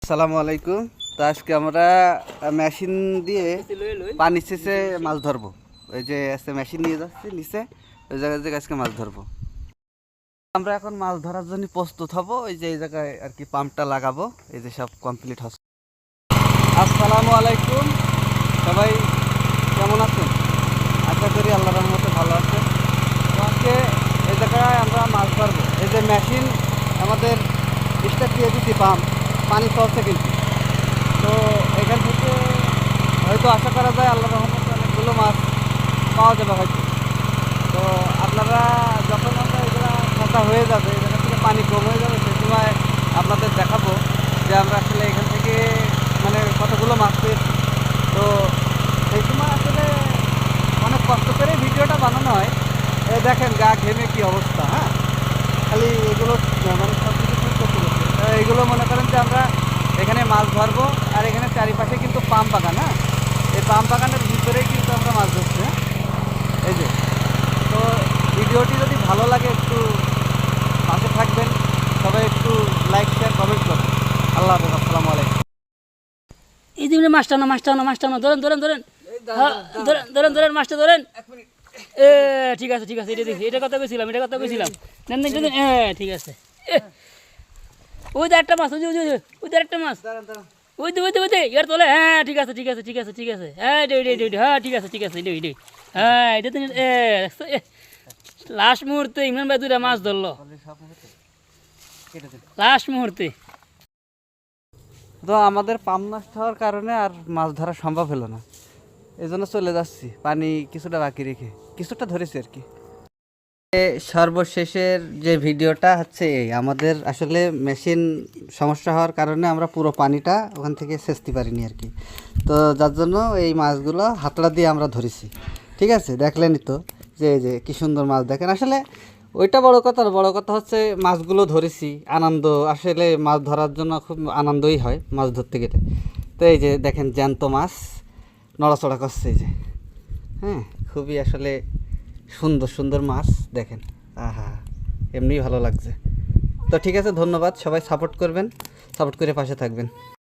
আসসালামু আলাইকুম। তো আজকে আমরা মেশিন দিয়ে পানি সেচে মাছ ধরবো। ওই যে আজকে মেশিন নিয়ে যাচ্ছি নিচে, ওই জায়গায় আজকে মাছ ধরবো। আমরা এখন মাছ ধরার জন্য প্রস্তুত হব। ওই যে এই জায়গায় আর কি পাম্পটা লাগাবো। এই যে সব কমপ্লিট হচ্ছে। আসসালামু আলাইকুম, সবাই কেমন আছেন? আশা করি আল্লাহর রহমতে ভালো আছেন। তো আজকে এই জায়গায় আমরা মাছ ধরবো। এই যে মেশিন আমাদের স্টার্ট দিয়ে দিচ্ছি, পাম্প পানি চলছে কিন্তু। তো এখান থেকে হয়তো আশা করা যায় আল্লাহর রহমতে অনেকগুলো মাছ পাওয়া যাবে হয়তো। তো আপনারা যখন আমরা এগুলা ফাঁকা হয়ে যাবে, এই জায়গা থেকে পানি কম হয়ে যাবে, সেই সময় আপনাদের দেখাবো যে আমরা আসলে এখান থেকে মানে কতগুলো মাছ পেয়েছি। তো সেই সময় আসলে অনেক কষ্ট করে ভিডিওটা বানানো হয়। এই দেখেন গা ঘেমে কি অবস্থা, হ্যাঁ, খালি এগুলো মানে সব কিছু ঠিক করতে হচ্ছে। এইগুলো মনে করেন যে আমরা এখানে মাছ ধরবো, আর এখানে চারিপাশে কিন্তু পাম বাগান। হ্যাঁ, এই পাম বাগানের ভিতরেই কিন্তু আমরা মাছ ধরছি। হ্যাঁ, এই যে। তো ভিডিওটি যদি ভালো লাগে একটু পাশে থাকবেন, সবাই একটু লাইক শেয়ার কমেন্ট করবেন। আল্লাহ হাফেজ, আসসালামু আলাইকুম। এই দিনে মাছটা না ধরেন ধরেন ধরেন, হ্যাঁ ধরেন ধরেন ধরেন মাছটা ধরেন। এ ঠিক আছে ঠিক আছে, এটা দেখি, এটা কথা কইছিলাম নেন নেন নেন, ঠিক আছে। ওই দা একটা মাছ, ওই দা একটা মাছ, ওই দে ইয়ার তোলে। হ্যাঁ ঠিক আছে ঠিক আছে ঠিক আছে ঠিক আছে, হ্যাঁ হ্যাঁ ঠিক আছে ঠিক আছে, হ্যাঁ এটা তো লাস্ট মুহূর্তে ইমরান ভাই দুইটা মাছ ধরলো লাস্ট মুহূর্তে। তো আমাদের পাম্প নষ্ট হওয়ার কারণে আর মাছ ধরা সম্ভব হলো না, এই জন্য চলে যাচ্ছি পানি কিছুটা বাকি রেখে। কিছুটা ধরেছি আর কি। সর্বশেষের যে ভিডিওটা হচ্ছে এই, আমাদের আসলে মেশিন সমস্যা হওয়ার কারণে আমরা পুরো পানিটা ওখান থেকে সেচতে পারিনি আর কি। তো যার জন্য এই মাছগুলো হাতড়া দিয়ে আমরা ধরেছি। ঠিক আছে, দেখলেনই তো যে এই যে কী সুন্দর মাছ দেখেন। আসলে ওইটা বড় কথা না, বড় কথা হচ্ছে মাছগুলো ধরেছি, আনন্দ। আসলে মাছ ধরার জন্য খুব আনন্দই হয় মাছ ধরতে গেলে। তো এই যে দেখেন জ্যান্ত মাছ নড়াচড়া করছে, এই যে। হ্যাঁ, খুবই আসলে সুন্দর সুন্দর মাছ দেখেন। আহা, এমনি ভালো লাগছে। তো ঠিক আছে, ধন্যবাদ। সবাই সাপোর্ট করবেন, সাপোর্ট করে পাশে থাকবেন।